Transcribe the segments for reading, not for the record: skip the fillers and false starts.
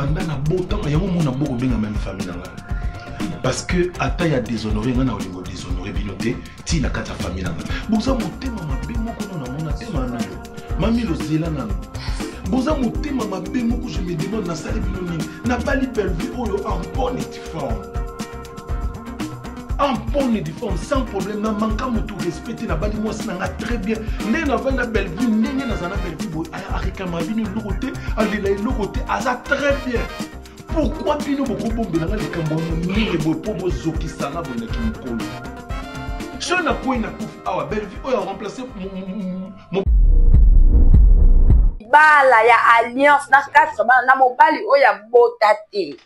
banda na botan ya mo na boko benga même famille na nga. Parce que ata ya déshonoré nga na olingo déshonoré binoté ti na kata famille na nga. Boza motema mabe moko na mona tema milo. Mamilo zela na. Boza motema mabe moko je me demande na sali binoni na bali Bellevue oyo en bonne et forme. En bonne et forme sans problème na manka mutu respecter na bali moi ça très bien. Né na vanda Bellevue nene na zana Bellevue boy arika mabini lokote alila lokote aza très bien. Pourquoi bino boko bombe na les kambono ni bo pobo zoki sala bona kimkolo. Je na ko ina kuf awa Bellevue oyo remplacer mon bala ya alliance na 4 bala na mobali oya botate.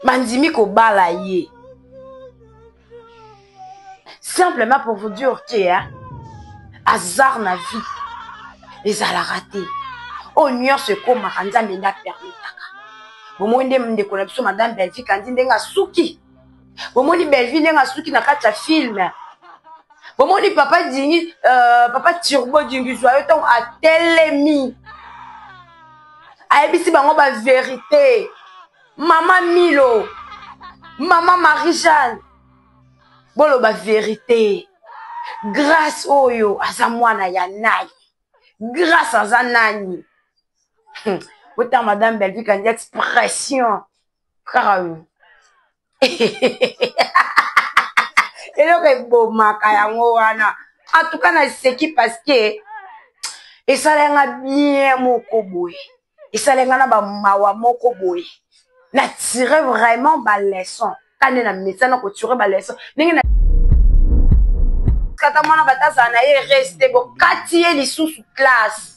Mandimi ko bala ye. Simplement pour vous dire que hasard na vie les a la raté. Oignon se comme Nzambe na permetaka. Bomonde mde kona biso madame Bellevue kandi ndenga suki. Bomoni Bellevue ndenga suki na kati ya film. Bomoni papa dingi papa Turbo dingi joyeux ton a telemi. Aibisi bango ba vérité. Maman Milo. Maman Marie-Jeanne. Bolo ba vérité. Grâce oyo aza mwana ya nai. Grâce aza nani. Autant madame Bellevue quand expression. Karaou. Et le beau makayango wana. En tout cas na seki parce que et ça lenga bien moko boy. Et ça lenga na ba mawa moko boy. Na tirer vraiment ba leçon. Quand na médecin na ko tirer ba leçon. Ningi na kata mwana bataza na ye rester bo katie li sous classe.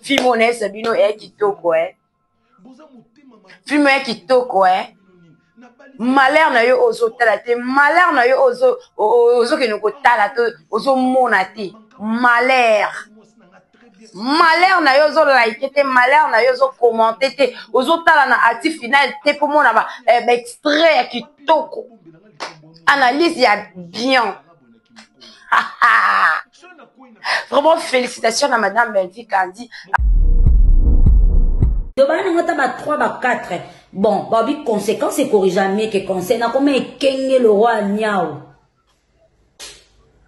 Fimone sabino e kitoko Fimo e kitoko malheur na yo ozo tala te malheur na yo ozo ke noko tala te ozo mona te malheur na yo ozo like te malheur na yo ozo commenter te ozo tala na actif final te pour mona ba extrait ya kitoko analyse ya bien. Vraiment félicitations à madame Bellevue Kandi. Ba 3 ba 4. Bon, babi conséquence et corrige jamais que conseil na comme ekenge le roi niao.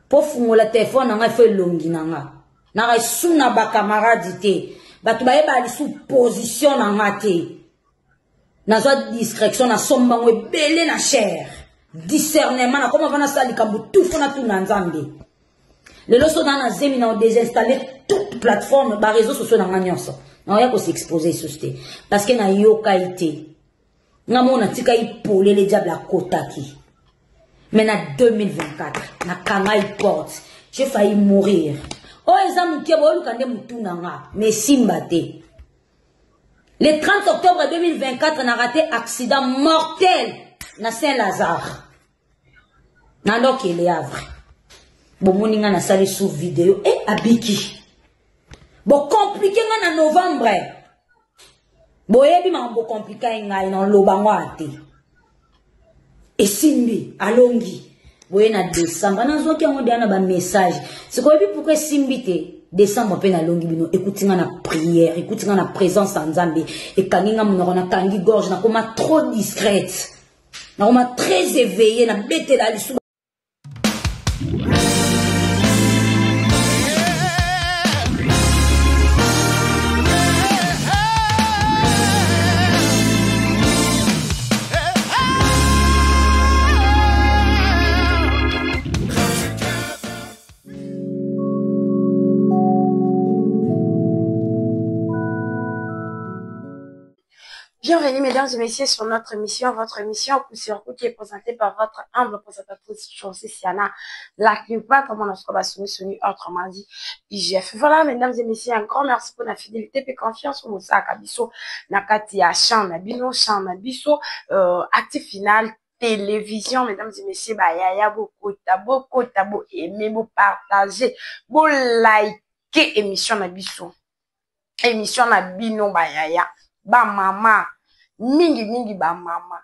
Pour fungola téléphone nga fait longi nanga. Na suna ba camarade te. Ba tu ba li sous position nanga te. Na zo discrétion na somba ngwe belé na cher. Discernement na comment va na sali kambu tout fona tout na nzambe. Le loso dans la zemi na désinstaller toute plateforme ba réseaux sociaux na nyonso. Na ya ko s'exposer société parce que na yoka été. Na mona tika ipolé les diables à kotaki. Mais na 2024 na kangai porte, j'ai failli mourir. Oh ezamu kebo lukande mutuna nga mais simbate. Le 30 octobre 2024 na raté accident mortel na Saint-Lazare. Na loki le Havre. Bon moninga na sali sous vidéo et abiki. Bon compliqué nga na novembre. Bon yebi ma bon compliqué nga ina lobango ate. Et simbi alongi. Boye na décembre na zoki ngo dia na ba message. C'est quoi puis pourquoi simbi te décembre pe na longi bino écoutinga na prière, écoutinga na présence en Nzambe et kaninga monoko na tangi gorge na koma trop discrète. Na koma très éveillée na bete la lisu. Bienvenue mesdames et messieurs sur notre émission, votre émission coup sur coup qui est présentée par votre humble présentatrice Chaussée Siana, la clipa, comme on a soumis autrement dit IGF. Voilà mesdames et messieurs, un grand merci pour la fidélité et confiance au Moussa Kabiso, Nakati Achan Nabino, Chan Nabiso, actif final, télévision, mesdames et messieurs, bah yaya beaucoup tabo aimer, vous partager, vous liker émission Nabiso, émission Nabino bah yaya. Ba mama mingi ba mama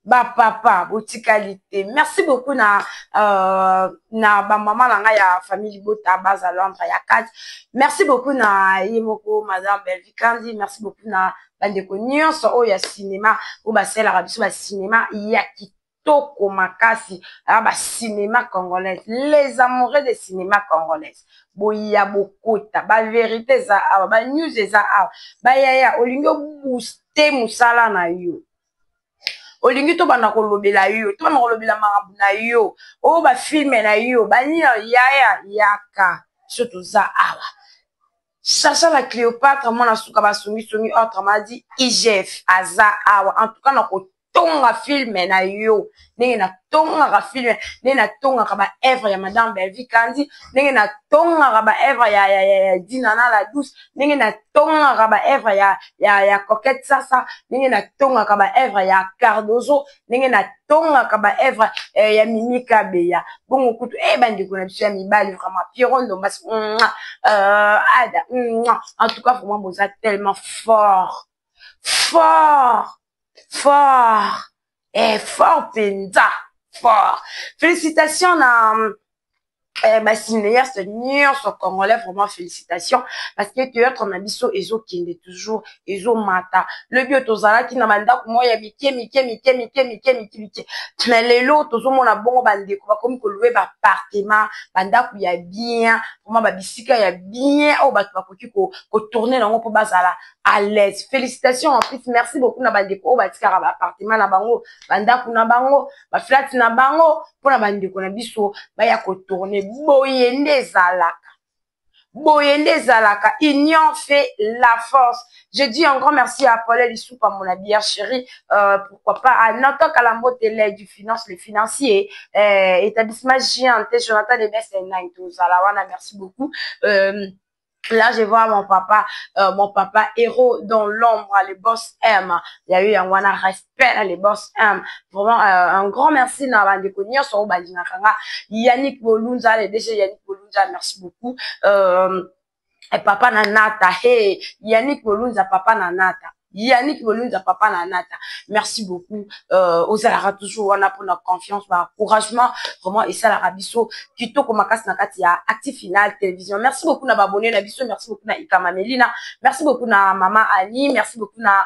ba papa botikalité. Merci beaucoup na ba maman na ya famille Bota base à Londres ya 4. Merci beaucoup na yemoko madame Belvikandi. Merci beaucoup na bandeko nyonso o ya cinéma ou ba sela rabiso ba cinéma ya kitoko makasi ba cinéma congolais, les amoureux des cinéma congolais. Boya bokota ba vérité za ba news za ba ya olingo booster musala na yo. Olingi to bana kolobela yo, to bana kolobela marabu na yo, o ba filme na yo, ba ni yaka surtout za awa. Chacha la Cléopâtre, mona suka ba sungi autrement dit IGF aza awa. En tout cas na ko tonga filme na yo, nenge na tonga ka filme, nenge na tonga ka ba œuvre ya madame Belvikandi, nenge na tonga ka ba œuvre ya Dinana la douce, nenge na tonga ka ba œuvre ya Coquette Sasa, nenge na tonga ka ba œuvre ya Cardozo, nenge na tonga ka ba œuvre ya Mimi Kabeya. Bon kutu bandi ko na biso ya mibali vraiment Pierron Dombas ada en tout cas vraiment vous êtes tellement fort et fort penza fort. Félicitations à ma cinéaste nyonso congolais, vraiment félicitations parce que théâtre na biso ezo kende toujours ezo mata le bio tozala ki na banda ko moya mike mais lelo tozo mona bongo bande ko comme ko louer ba appartement banda ko ya bien vraiment ba bisika ya bien o ba koki ko tourner nango po bazala à l'aise. Félicitations en plus, merci beaucoup na bande ko ba tikara ba appartement na bango banda ko na bango ba flat na bango pour na bande ko na biso ba ya ko tourner boyende zalaka, union fait la force. Je dis un grand merci à Paul Lissou par mon bière chérie, pourquoi pas à Nanto Kalambo Télé du finance, les financiers, établissement géant, Jonathan Lebes et Naito Zalawana, merci beaucoup. Là, je vois mon papa héros dans l'ombre, les boss M. Il y a eu un respect, les boss M. Vraiment, un grand merci dans la découverte sur Obadinakanga. Yannick Bolunza, les DG Yannick Bolunza, merci beaucoup. Et papa Nanata, hey, Yannick Bolunza, papa Nanata. Yannick Bolunza, papa Nanata. Merci beaucoup. Aux Alara toujours, on a pour notre confiance, par encouragement, vraiment, et ça, la rabisso, Kito Komakas Nakatia, Active Final Télévision. Merci beaucoup, na babonné, na bisso, merci beaucoup, na Ikama Melina. Merci beaucoup, na Maman Annie. Merci beaucoup, na,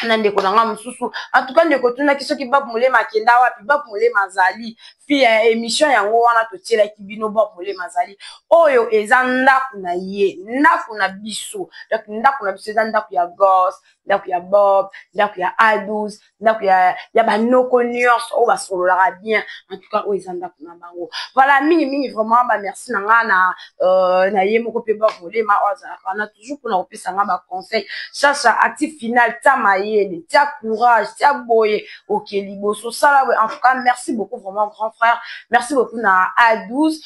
ndeko nanga mususu en tout cas ndeko tuna kiso ki bab mole makenda wapi bab mole mazali puis émission yango wana to tiela ki bino bab mole mazali oyo eza ndaku na ye ndaku na biso donc ndaku na biso eza ndaku ya Goss ndaku ya Bob ndaku ya A12 ndaku ya banoko nyonso o basololaka bien en tout cas oyo eza ndaku na bango voilà mingi vraiment ba merci nanga na ye moko pe bab mole ma oza kana toujours pour na opesa nga ba conseil chacha Active Final tama tia courage, tia boye, ok, liboso, ça là, en tout cas, merci beaucoup, vraiment, grand frère, merci beaucoup, na A12,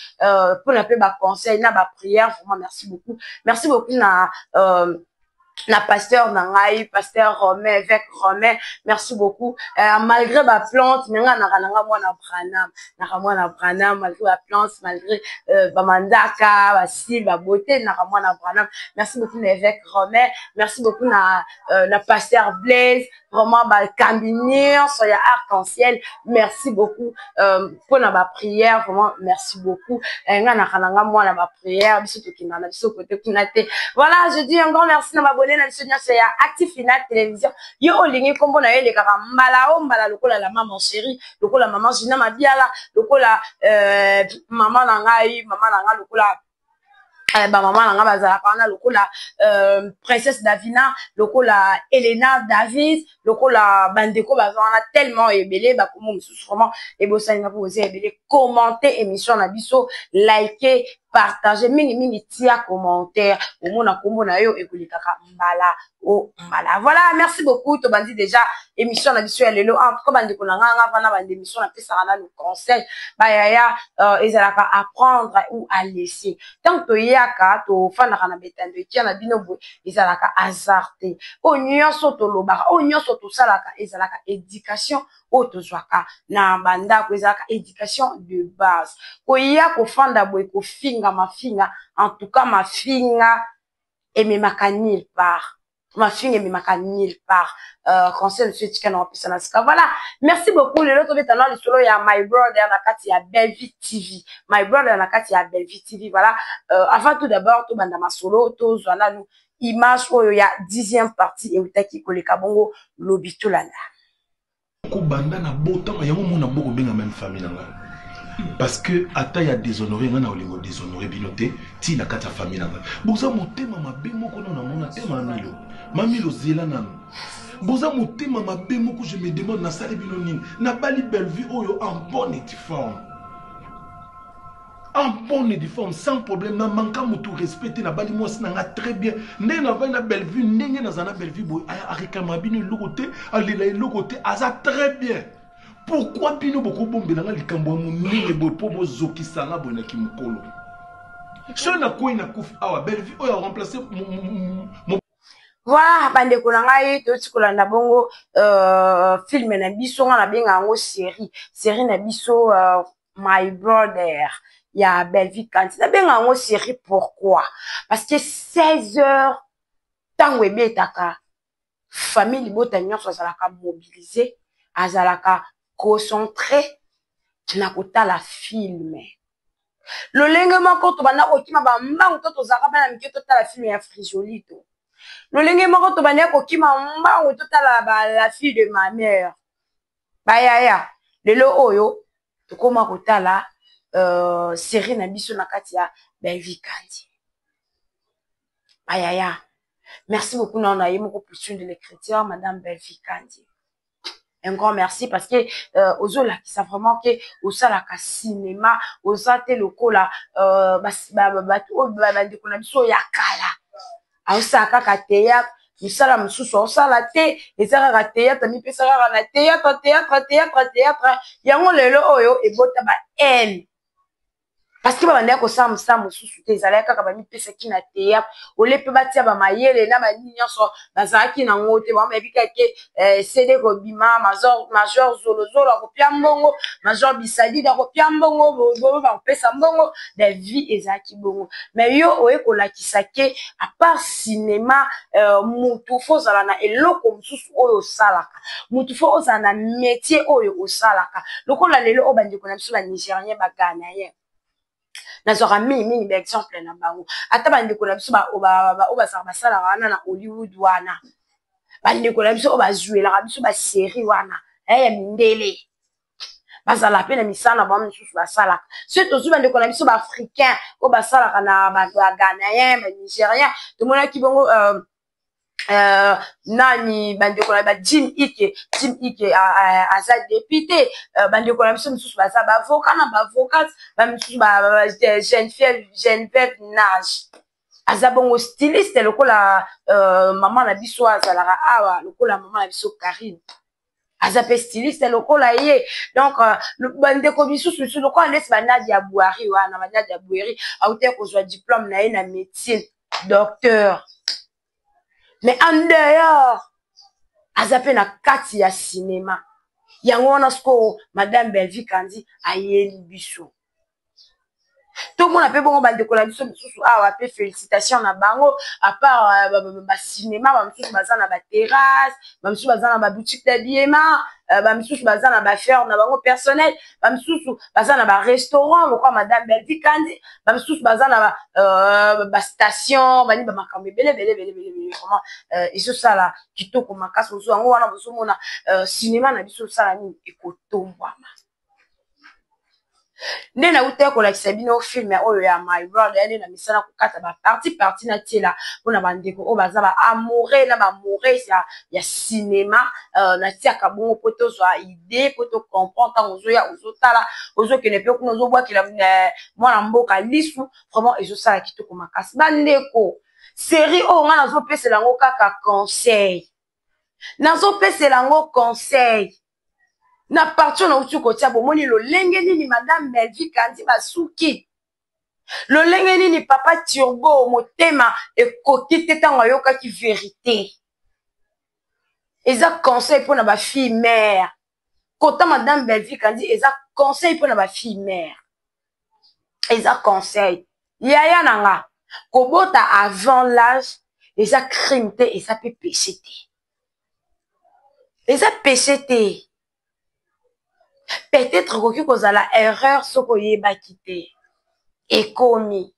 pour la paix, ba conseil, na ba prière, vraiment, merci beaucoup, na pasteur Nangaï, pasteur Romain, évêque Romain, merci beaucoup. Malgré ma plante, malgré la plante, malgré Bamandaka, Basile, Baboté, merci beaucoup l'évêque Romain, merci beaucoup na pasteur Blaise, vraiment Cambinier, soya arc-en-ciel, merci beaucoup pour ma prière, vraiment merci beaucoup. Voilà, je dis un grand merci na abonné na biso nyonso ya Active Final Télévision yo olingi kombo na yo elekaka mbala lokola la maman chérie lokola maman Gina Mabiala lokola maman na ngai lokola maman nanga bazala kana lokola princesse Davina lokola Elena David lokola bandeko bazana tellement ebele ba komo mususu vraiment ebosani na poser ebele commenter émission na biso liker partager mingi tia commentaire au mona kombo na yo ekolikaka mbala voilà merci beaucoup to bandi déjà émission na biso ya lelo en tout cas bandeko na nga vana bande émission na pesa na le conseil ba yaya ezalaka apprendre ou à laisser tant to yaka to fana kana betando ekia na bino bo ezalaka hasardé o nyonso to lobaka o nyonso to salaka ezalaka éducation o to zwaka na banda ko ezalaka éducation de base ko ya ko fanda boy ko finga mafinga en tout cas mafinga et me makani part ma fille est maka nulle part. Conseil monsieur Tikana Pisanaska. Voilà. Merci beaucoup. Le l'autre maintenant le solo ya My Brother Nakati ya Bellevue TV. My Brother Nakati ya Bellevue TV. Voilà. Avant tout d'abord tout banda ma solo to zwana nous image oyo ya 10e partie et utaki koleka bongo lobitolana. Ko banda na botama yango mona boko benga même famille nanga. Parce que ata ya déshonoré ngana olingo déshonoré binoté ti na kata famille nanga. Boza motema mabe moko na mona te mamilo. Mamilo zela nanu. Boza motema mabe moko je me demande na sali bino nini. Na bali Bellevue oyo en bonne et forme. En bonne et forme sans problème na manka mutu respecter na bali mwasi nanga très bien. Ndenge na vana Bellevue ndenge na zana Bellevue boy arikama bino lokote alela lokote aza très bien. Pourquoi bino boko bombe na likambo munene boy po bozoki sanga boy na kimukolo. So na ko ina kufi awa Bellevue oyo a remplacer mon voilà bande ko ngai to tikola na bongo film na biso na benga ngo série na biso My Brother ya Bellevue Kanti na benga ngo série pourquoi parce que 16 heures tango ebetaka famille bota nyonso azalaka mobiliser azalaka concentré na kotala film lolenge moko to bana kokima ba mbangu to tozaka bana mike to tala film ya Frijolito lolenge moko to bana kokima mbangu to tala la fille de ma mère bayaya lelo oyo to koma kotala série na biso na kati ya Bellevue Kanti bayaya merci beaucoup na yé moko plus de l'écriture madame Bellevue Kanti. Un grand merci parce que ozola qui ça vraiment que osala ka cinéma osate lokola ndeko na biso ya kala osaka ka théâtre misala mususu osala te ezaka ka théâtre mi pesa ka na théâtre yango lelo oyo ebota ba elle parce que banda ko sa mususu te ezala kaka ba mi pesa ki na théâtre olepe batia ba mayele na ba nyonso bazaki na ngote ba mebika ke CD ko bima major zolo ko pia mbongo major bisadi da ko pia mbongo ba pesa mbongo de vie ezaki bongo mais yo oye ko lakisa ke à part cinéma mutu fo zala na eloko mususu oyo salaka mutu fo ozana métier oyo osalaka lokola lelo obandi ko na biso ba Nigérien ba Ghanéen nazora mingi d'exemple na bango ata bandeko na biso ba sala wana na Hollywood wana bandeko na biso bazuela biso ba série wana ya mindele bazala pe na misana ba misusu basalaka surtout bandeko na biso ba africain o basalaka na ba Ghanéen ba Nigérien to mona ki bongo nani bandeko na ba Jim Ike aza député bandeko na biso misusu baza ba avocat na ba avocat ba misusu ba Geneviève Nage aza bongo styliste lokola maman na biso azalaka awa lokola maman na biso Karine aza pe styliste lokola ye donc bandeko misusu lokola nesi Nadia Bouhari wana Nadia Bouhari aute kozwa diplôme na ye na médecine docteur. Mais en dehors, azape na kati ya cinéma. Yango wana sko madame Bellevue Kanti ayeli biso. Tout le monde a fait bon bandeko na biso misusu awa pe félicitations na bango à part ba cinéma ba misusu baza na ba terrasse ba misusu baza na ba boutique d'habillement ba misusu baza na ba faire na bango personnel ba misusu baza na ba restaurant lokwa madame Bellevue Kanti ba misusu baza na ba station ba ni ba makambe bele comment iso sala kitoko makasi ozo yango wana bozo mona cinéma na biso sala ni ekotombwama. Nena ute ko la kisabino film oyo ya My Brother ene na misana kokata ba parti na tiela pona bandeko o baza ba amoureux na ba amoureux ya cinéma na tia ka bongo poto zo idée poto comprendre tant ozo ya ozo tala ozo kene pe kuno zo bwa kila mwana mboka lisu vraiment ezo sala kitoko makasi bandeko série o nga nazo pesela ngo kaka conseil nazo pesela ngo conseil na partir na utu kotia bomoni lo lenge nini madame Bellevue Kanti basuki lo lenge nini papa Turbo motema ekoki te tango ayokaki vérité eza conseil pour na ba fille mère kota madame Bellevue Kanti eza conseil pour na ba fille mère eza conseil yaya nanga kobota avant l'âge eza crime te, eza pe péché te. Eza péché te. Peut-être koki kozala erreur soko yebaki te. Ekomi.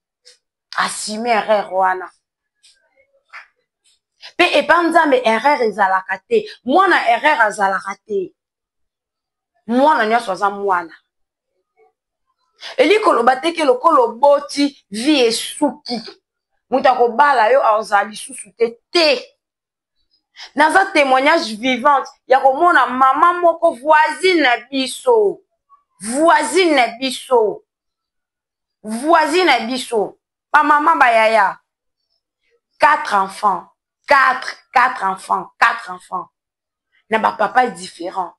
Assumer erreur wana. Pe epanzambe erreur ezalaka te. Mwana erreur azalaka te. Mwana nyonso aza mwana. Eli koloba te ke lokolo boti vie esuki. Mutu akobala yo azala lisusu te. Naza témoignage vivante ya komona mama moko voisine na biso. Voisine na biso. Voisine na biso. Pa maman bayaya. 4 enfants. 4 enfants. 4 enfants. Na ba papa différent.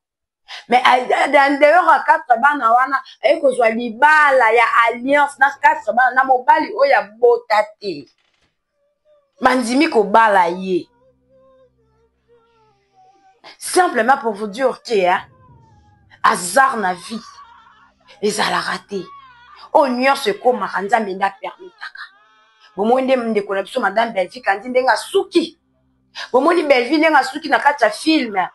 Mais d'ailleurs à 4 bana wana ayi kozwa libala ya alliance na 4 bana na mobali oya bota te. Mandimi ko bala ye. Simplement pour vous dire que hasard na vie ezala raté. Onyo se koma kanza menda permitaka. Bomonde ndeko na biso madame Belvi kandi ndenga suki. Bomoni Belvi ndenga suki na kati ya film.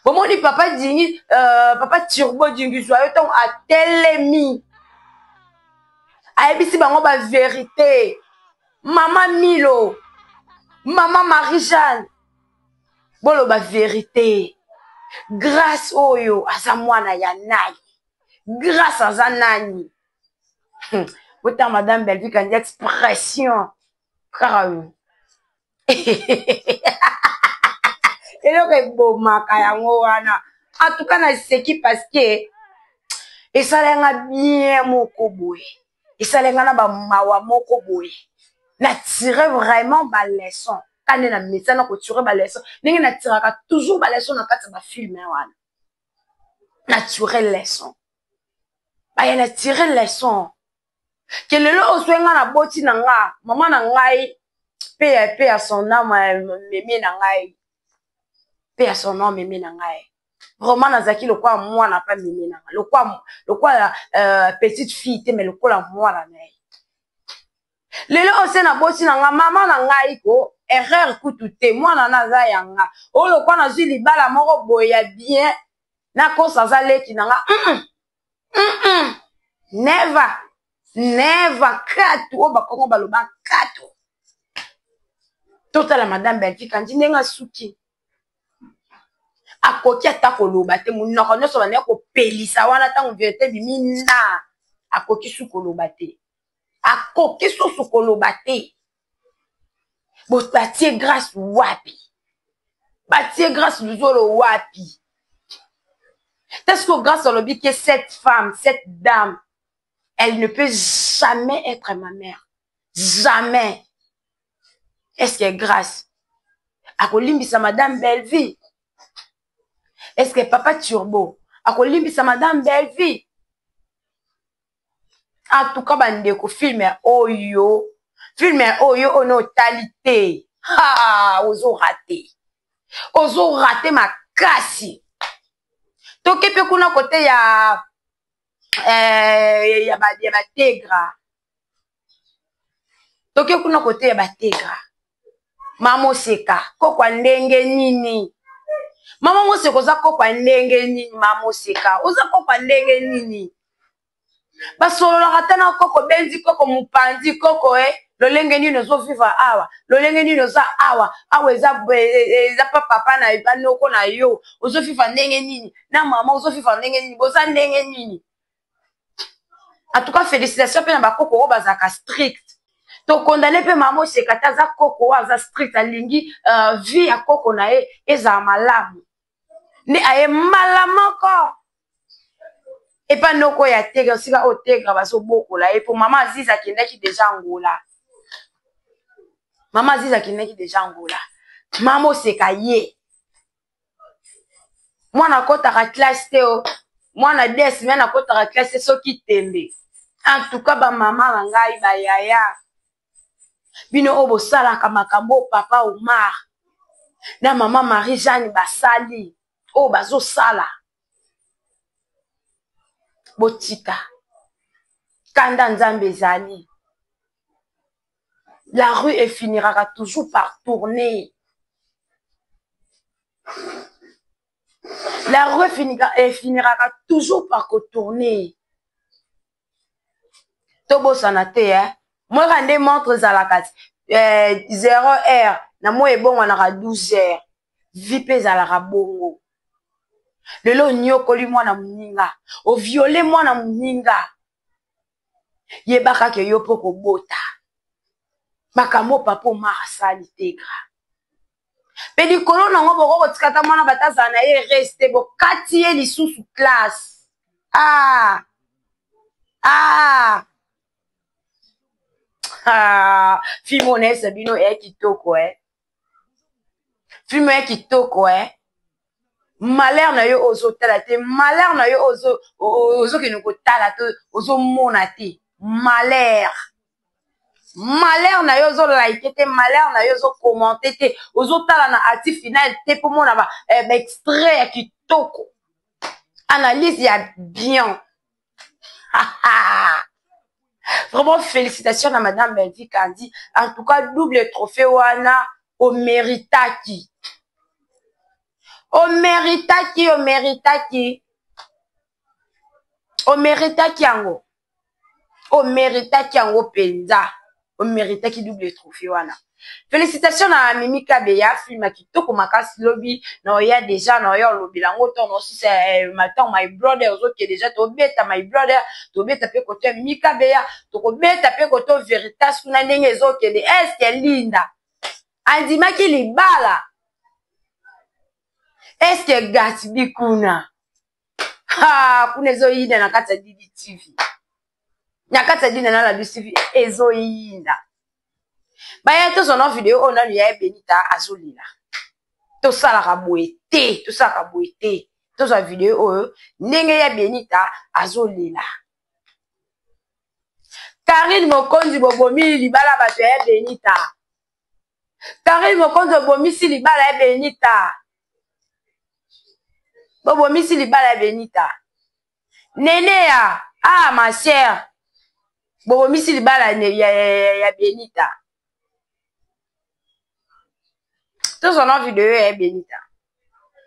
Bomoni papa dingi papa Turbo dingi joyeux ton a telemi. Ayebisi bango ba vérité. Maman Milo. Maman Marie-Jeanne. Bolo ba vérité. Grâce oyo aza mwana ya nani. Grâce aza nani. Autant madame Belvi kandi expression. Karaou. Eloko bomaka yango wana. En tout cas na seki parce que esalenga bien moko boye. Esalenga na ba mawa moko boye. Na tirer vraiment ba leçon. Quand na médecin na ko tirer ba leçon. Ningi na tiraka toujours ba leçon na kati ba film wana. Naturel leçon. Ba ya na tirer leçon. Que lelo oswenga na boti na nga, maman na ngai pe à son âme mémé na ngai. Pe à son âme mémé na ngai. Vraiment nazaki lokwa moi na pas mémé na ngai. Lokwa petite fille te mais lokwa moi la ngai. Lelo osena boti na nga, maman na ngai ko erreur kutu te moi na naza yanga. O lokwa na zwi libala moko boya bien na kosa za leki na nga. Never. Never katu oba kongo baloba katu. Tota la madame Belvi kandi ndenga suki. Akoki atako loba te munoko nyoso bana ko pelisa wana tango vérité bimina. Akoki suko loba te. Akoki suko loba te. Bo batie grâce wapi. Batie grâce luzolo wapi. Est-ce que grâce à l'obi que cette femme, cette dame, elle ne peut jamais être ma mère. Jamais. Est-ce que grâce à Kolimbisa madame Belvi? Est-ce que papa Turbo à Kolimbisa madame Belvi? En tout cas, bandeko film oyo. Film oyo ono talité. Ah, ozo raté. Ozo raté ma kasi. Toke pe kuna côté ya ba tegra. Toke kuna kote ya ba tegra. Mama seka kokwa ndenge nini? Mama moseka oza kokwa ndenge nini mama seka? Oza kokwa ndenge nini? Basolola katana koko benzi koko mupanzi koko lolenge nini ozo vivre awa. Lolenge nini oza awa. Awa eza papa na ibanoko na yo. Ozo vivre ndenge nini? Na mama ozo vivre ndenge nini? Boza ndenge nini? En tout cas, félicitations pour les coco bazaka strict. To condamné pe maman c'est kataza coco aza strict alingi vie ya coco na eza malamu. Ne aye malamoko. Et pas noko ya tega sika o tega baso boko la et pour maman Aziza qui n'est qui déjà Angola. Maman Aziza qui n'est qui déjà Angola. Maman c'est kaye. Moi na kota ka classe teo. Moi na des mais na kota ka classe so ki tembe. En tout cas, ba maman na ngai ba yaya. Bino obo sala ka makambo papa Omar. Na maman Marie-Jeanne basali. O bazo sala. Botika. Kanda nzambe zali. La rue, elle finira toujours par tourner. La rue finira toujours par tourner. Tobo sanate, hein. Moi, quand je montre à la case, 0h, na moi, bon, on aura 12h. Vipé à la bongo. Le lo nyokoli moi na muninga. O violé moi na muninga. Yebaka ke yo poko bota. Makamo papo marasali tegra. Pedi kolo na ngo boko tikata mwana bataza na ye reste bo kati ye lisusu classe. Ah. Fimone sabino e kitoko Fimo e kitoko Malheur na yo ozo talate, malheur na yo ozo ki nuko talate, ozo monate. Malheur. Malheur na yo ozo like te, malheur na yo ozo commenter te, ozo tala na actif final te pour mon aba extrait kitoko. Analyse ya bien. Vraiment félicitations à madame Belvi Kandi. En tout cas double trophée wana au méritaki. O méritaki yango. O méritaki yango penza. O méritaki double trophée wana. Félicitations à Mimi Kabeya, film kitoko makasi lobby. Non, il y a déjà, non, il y a lobby. Lango, ton aussi, c'est maintenant, my brother, aux autres qui est déjà, to beta, my brother, to beta, pe côté Mimi Kabeya, to beta, pe côté Veritas, kuna nenge, les autres qui est de est, linda. Andima qui li bala. Est-ce que Gatsby kuna? Kuna zoyinda na kata Didi TV. Nyakata dina na la TV ezoyinda. Baya to sono vidéo on a lié Benita Azulila. To sala ka boete, to sala ka boete. To sa vidéo ndenge ya Benita Azulila. Karine Mokonzi bobomi libala bato ya Benita. Karine Mokonzi bobomi si libala ya Benita. Bobo misi libala Benita. Nene ya. Ma chère. Bobo misi libala ya Benita. Tout son nom vidéo est Benita.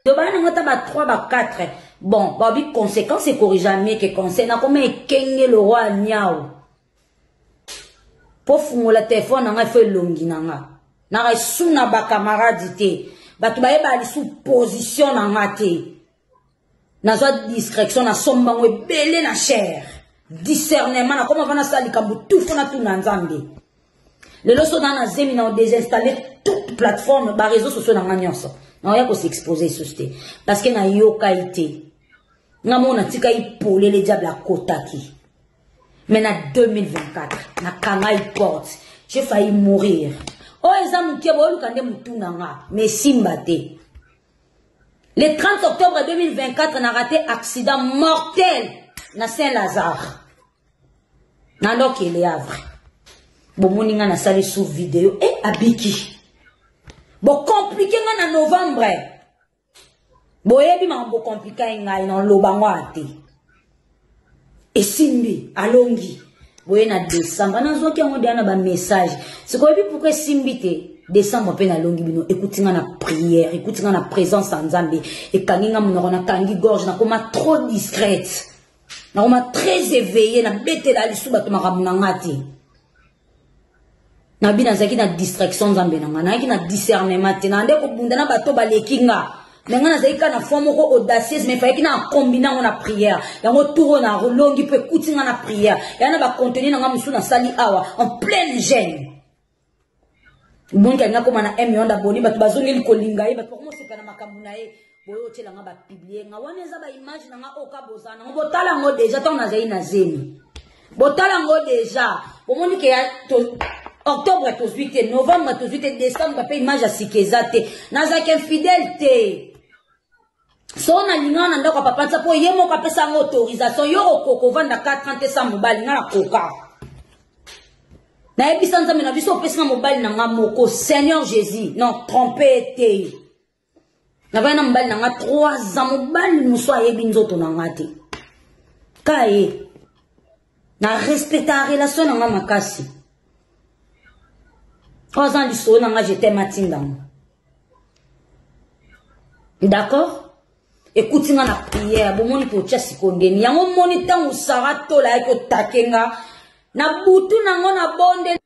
Dobana ngota ba 3 ba 4. Bon, ba bi conséquence et corrige jamais que conseil na comme kenge le roi nyao. Po fungola téléphone nga fait longi nanga. Na ga suna ba camarade te. Ba to ba e ba li sous position na ngate. Na zo discrétion na somba ngwe belé na chair. Discernement na comment va na sali kambu tout fona tout na nzambe. Le loso na zemi na désinstaller toute plateforme ba réseaux sociaux na nganyonso. Na ya ko s'exposer susté parce que na yoka ité. Na mona tika ipolé les diables à kotaki. Mais na 2024 na kangai porte, j'ai failli mourir. Oh ezamu kiabo lukande mutuna nga, mais simbate. Le 30 octobre 2024, on a raté accident mortel na Saint-Lazare. Nando qui est Havre. Bon, mon inga na sali sous vidéo et abiki. Bon, compliqué na novembre. Bon, yebi ma bon compliqué nga ina lobango ate. Et simbi alongi. Bon, na décembre na zo ki ngo dia na ba message. C'est quoi pourquoi simbi te décembre pe na longi bino écoutez na prière, écoutez na présence en Nzambe et kanginga munona kangi gorge na koma trop discrète. Na koma très éveillé na bete la lisu bato makamuna ngati. Na bina zaki na distraction Nzambe na ngana ki na discernement te na ndeko bunda na bato balekinga. Nenga na zaika na forme ko audacieuse mais fallait ki na combiner na prière. Yango touro na longi pe écoutez na prière. Yana ba contenir na musu na sali awa en pleine gêne. Bon kanga koma na onda boni batu bazongi likolinga ye batu komosa kana makamuna ye boyo tela nga ba publier nga waneza ba image na nga okabozana ngo botala ngo déjà tant na zai na zemi botala ngo déjà bomoni ke ya octobre to 8 novembre to 8 décembre ba pe image ya sikezate na za ke fidèle so na lingana ndako papa tsa po yemo ka pesa ngo autorisation yo okoko vanda 430 sa mobali na koka. Na ebisa nzambe na biso pesa mobali na nga moko Seigneur Jésus non trompé te na bana mobali na nga 3 ans mobali muso ayebi nzoto na nga te kae na respecter relation na nga makasi 3 ans du nanga j'étais matindang. D'accord? Écoute, nga na prière, bon moni po tia sikondeni. Yango moni tangu sarato la eko takenga. Na butu nango na bonde.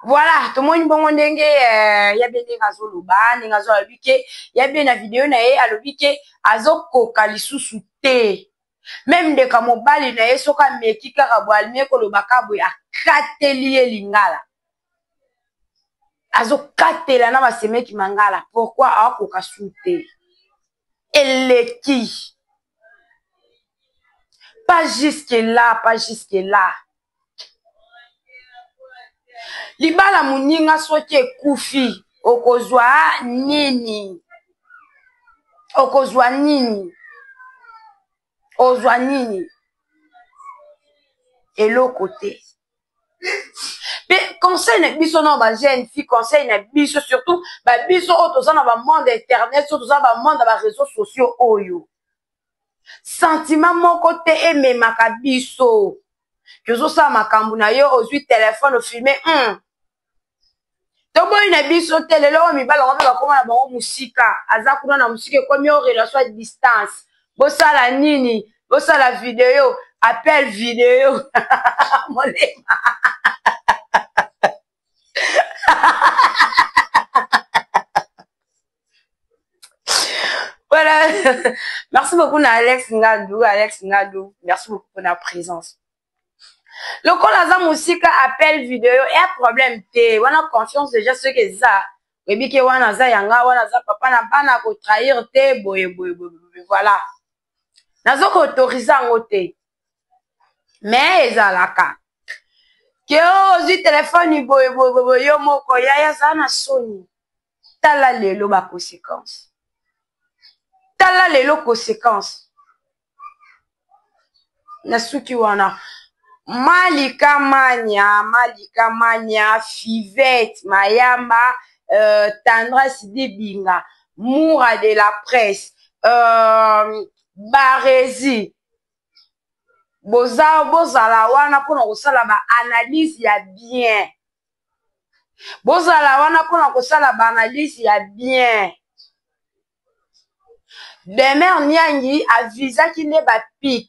Voilà, tout le monde bon ndenge ya bien ngazo loba, ngazo alobike, ya bien na vidéo na ye alobike azokoka lisusu te. Même de ka mobali na ye soka meki kaka bo alime ko lobaka bo akateli ye lingala. Azokatela na basemeki mangala. Pourquoi akoka sute? Eleki. Pas jusque là, pas jusque là. Libala muninga soke kufi. Okozwa nini. Okozwa nini. Ozwa nini. Et l'autre côté. Mais conseil n'est biso non ba jeune fille, conseil n'est biso surtout ba biso auto ça dans ba monde internet, surtout ça ba monde ba réseaux sociaux oyo. Sentiment mon côté aimé makabiso. Que zo ça makambu na yo ozui téléphone filmer to boy na biso télé lo mi bala ngombe ba koma na bango musika aza kuna na musika comme yo relation à distance bo sala nini bo sala vidéo appel vidéo molema. Voilà. Merci beaucoup Alex Ngadou. Merci beaucoup pour la présence. Le col musique appel vidéo et un problème te. On a confiance déjà ce que ça. Et bien que on a ça yanga, on a ça papa n'a pas na ko trahir te boy. Voilà. Nazo ko autoriser en côté. Mais ezalaka. Que ozi téléphone boy yo moko ya ça na soni. Tala lelo ba conséquence. Tala lelo conséquence. Nasuki wana. Malika Mania, Fivette, Mayama, Tendresse Debinga, Moura de la presse, Barezi, Bozala wana pona kosala ba analyse ya bien. Bozala wana pona kosala ba analyse ya bien. Demer Nyangi avisa ki ne ba pic.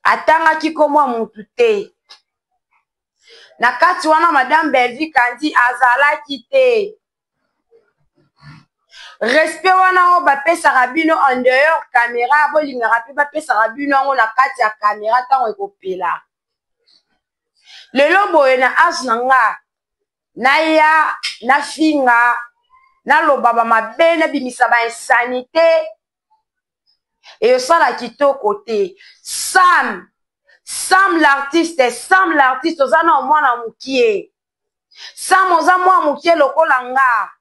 Atanga ki komwa mutu te. Na kati wana madame Belvi kandi azala ki te. Respect wana o ba pesa rabino en dehors caméra bolinga rapi ba pesa rabino ngo na kati ya caméra tango ekopela. Lelo boye na asnanga na ya na finga na lobaba mabe na bimisa ba insanité. Et ça la kito côté Sam l'artiste oza na mwana mukie Sam oza mwana mukie lokola nga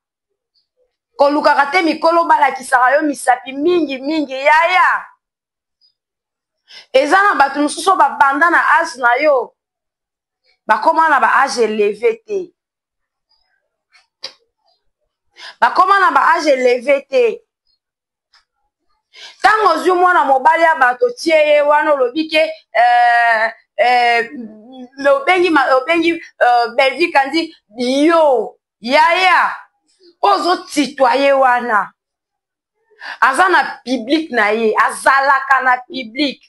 koluka te mikolo bala kisaka yo misapi mingi yaya eza na batu mususu ba banda na âge na yo bakoma na ba âge élevé te Tango zui mwana mobali ya bato tie ye wana lobike obengi Belvi kandi yo yaya ozo titoye wana aza na public na ye azalaka na public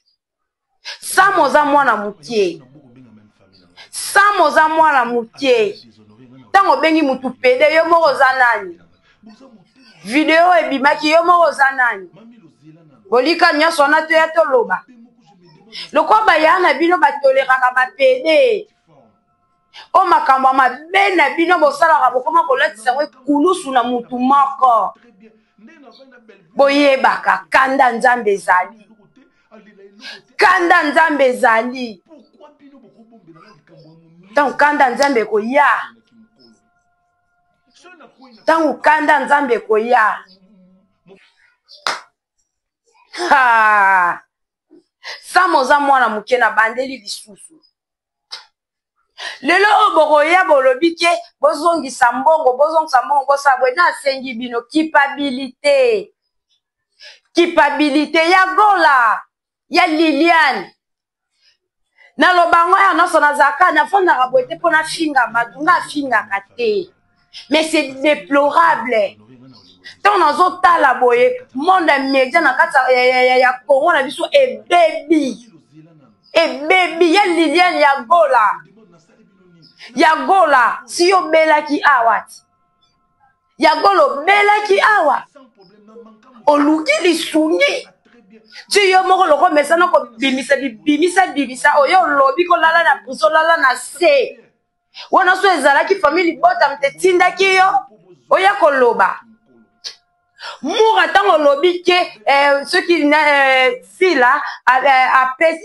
samoza mwana mutie tango bengi mutu pede yo moko za nani video ebimaki yo moko za nani bolika nyonso wana to ya toloba loko baya na bino batoleraka bapede o makambo mabe na bino bosalaka bokoma kolatisa ngo kulusu na mutu moko boyebaka kanda nzambe ezali tango kanda nzambe koya Samoza mwana muke na bandeli lisusu. Lelo oboroya bolobike bozongisa mbongo bosabwe na sengi bino kipabilité ya Gola ya Liliane na lobango ya noso na zaka na fonda ka boite pona finga batunga finga kate. Mais c'est déplorable. Tant nazo tala boye monde média na kata ya Congo na biso e baby ya Liliane ya gola si yo bela ki awat ya golo bela ki awa oluki lisungi ti yo moko loko mesana ko bimisa oyo lobi ko lala na puso lala na se wana so ezalaki famille bota mtetinda ki yo oya koloba Moura tango lobi ke ceux qui si là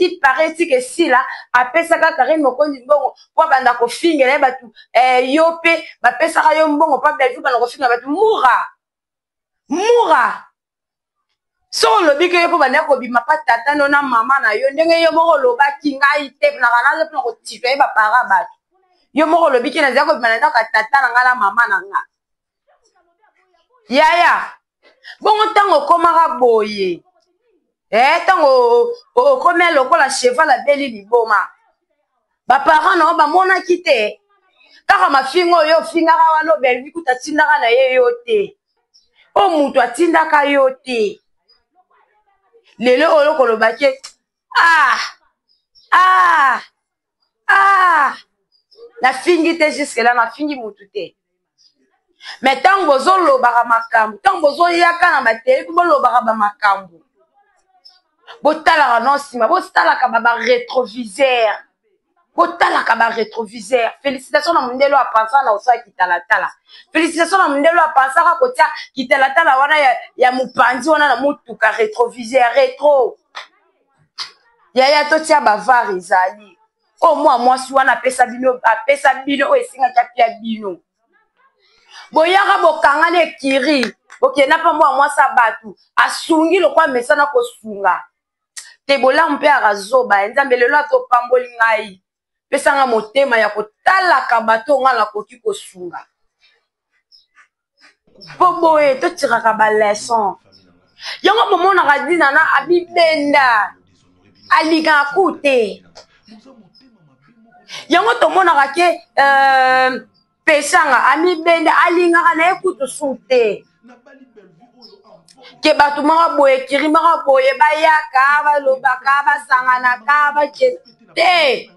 il paraît que si là après ça ka Karine Mokondi mbongo po banda ko fingela batu yo pe ba pesa ka yo mbongo pa belu bana ko finga batu Moura so lobi ke yo po banda ko bima pa tata no na mama na yo ndenge yo moko loba kingai te na kana le ko tipe ba para batu yo moko lobi ke na zako bima na ka tata na ngala mama na nga yaya bongo tango komaka boye tango okomela lokola cheval abeli liboma baparent na yo bamonaki te kaka mafinga oyo ofingaka wana obelvi kuta atindaka na ye yo te o mutu atindaka yo te lelo oyo kolobaki nafingi te jusque là nafingi mutu te. Mais tant que vous avez le makambu, tant que vous avez le matériel, vous avez le makambu. Vous avez le rétroviseur. Vous avez le rétroviseur. Félicitations à Mundelo à penser à Osa Kitalatala. Félicitations à Mundelo à penser à Kotia Kitalatala. Il y a Mupandi, on a un rétroviseur, rétro. Yaya Totia Bavar Izali. Au moins, moi, si on a pesa bino, et si on a pia bino. Boyaka bokanga ne kiri okena pa mwa sabatu asungi lokwa mesana ko sunga te bola mpe arazoba nzambe lelo to pamboli ngai pesanga motema ya kotala kabato ngala koki ko sunga boboe to tiraka ba leçon yango momona kadina na abibenda aliga kute yango to mona ke pesanga ami bende alinga na ekuto sute ke batu maka boye kiri maka boye bayaka balobaka basangana ka bake te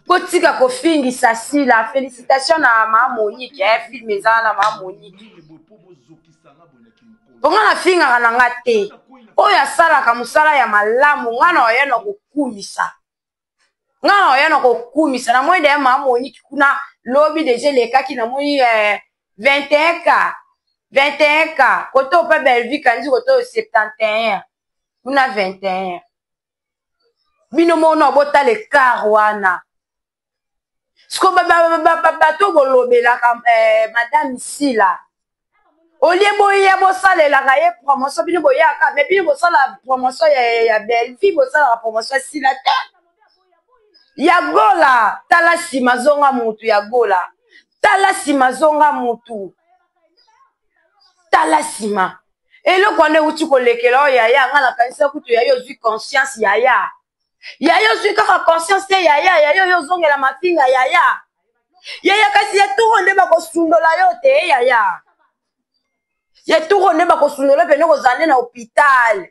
kotika kofingisa sila. Félicitations na ma Monique film ezala na ma Monique bonga na finga na ngate oyo asalaka musala ya malamu ngana oyena kokumisa ngana oyena kokumisa na moyi de ma Monique kuna lobi déjà lekaki na moyi 21K koto pa Bellevue kandi koto 71 kuna 21 bino mona bota le car wana sko bato bolobelaka madame Sila olie boye bosalela ka ye promotion bino boyaka mais bino bosala promotion ya Bellevue bosala promotion Sila te ya gola tala sima zonga mutu ya gola tala sima zonga mutu tala sima eloko wana uti kolekela oyo yaya nga na kanisa kutu yayo ozwi conscience yaya ozwi kaka conscience te yaya oyo ozongela mafinga yaya kasi ya turo nde bakosundola yo te yaya ya turo nde bakosundola pene kozande na hôpital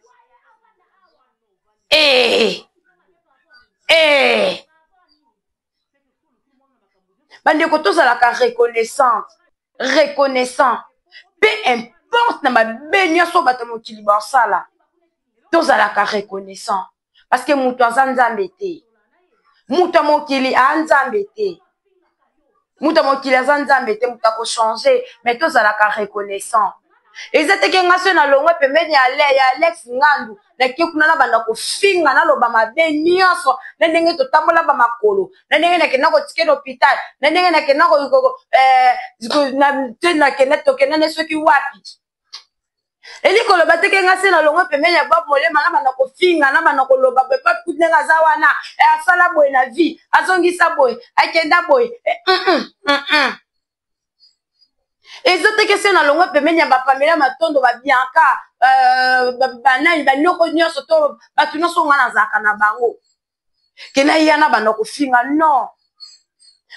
bandeko tozalaka reconnaissant peu importe na mabe nyonso bato mokili basala tozalaka reconnaissant parce que mutu aza nzambe te mutu mokili anzambe te mutu mokili aza nzambe te mutu akochange mais tozalaka reconnaissant eza teke nga so na longwe pembeni ya Alex Ngandu nake kuna na banda kofinga naloba mabe nyonso na ndenge totambola bamakolo na ndenge nakenda kotikela hôpital na ndenge nakenda nakenda tokenda soki wapi elikolo bateke nga se na longwe pembeni ya Bob Molema na banda kofinga na banda koloba pepa ndenge aza wana asala boye na vie azongisa boye akenda boye ezoteke se na longo pembeni ya bapamela matondo babianka banani banoko nyonso to bato nyonso nga nazalaka na bango kena yana banda kofinga non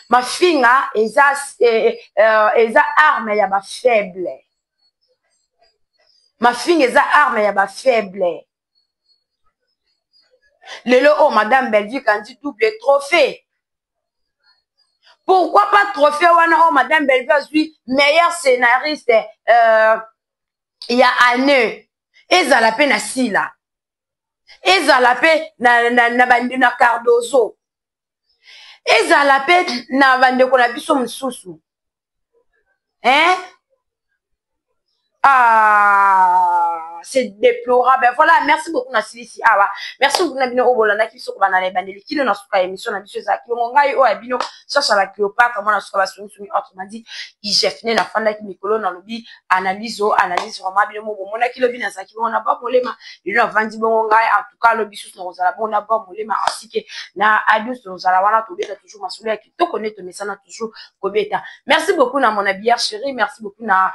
mafinga eza arme ya bafaible mafinga eza arme ya bafaible lelo oh madame Bellevue kandi double trophée. Pourquoi pas trophée wana oh madame Bellevue azui meilleur scénariste il y a année ezala pe na sila ezala pe na Cardozo ezala pe na bandeko na biso mosusu hein. Ah, c'est déplorable. Voilà, merci beaucoup na silisi awa. Merci beaucoup na bino obolanda ki biso ko banana bandeli kino na suka émission na biso za ki ngai o abino cherche la Cléopâtre moi na suka ba sunu autrement dit IGF ne na fanda ki mikolo na lobi analyse vraiment bino mo mona ki lobi na za ki on a ba molema bino vandi bongo ngai en tout cas lobi sous na ozala bona ba molema ainsi que na adios ozala wana to beta toujours masolo ya ki to connaître mais ça na toujours ko beta. Merci beaucoup na mon habillère chérie, merci beaucoup na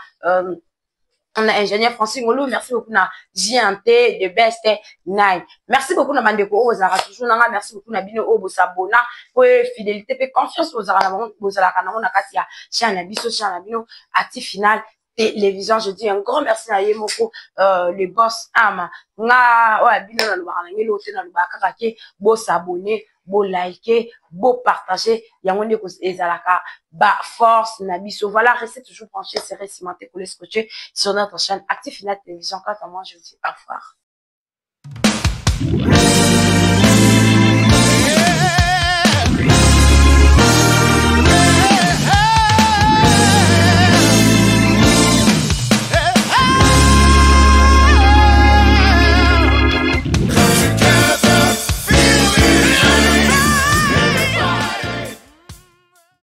on a ingénieur Francis Ngolo, merci beaucoup na JNT de Best Nine. Merci beaucoup na bandeko ozara toujours nanga, merci beaucoup na bino obo sabona pour fidélité et confiance ozara na kasi ya chana biso chana bino actif final télévision. Je dis un grand merci à Yemoko le boss ama nga wa bino na lubaka ngelo te na lubaka kake bo s'abonner bo liker bo partager yango ndeko ezalaka ba force na biso. Voilà, restez toujours branchés, c'est cimenté pour les scotcher sur notre chaîne Actif Final Télévision. Quant à moi, je vous dis au revoir.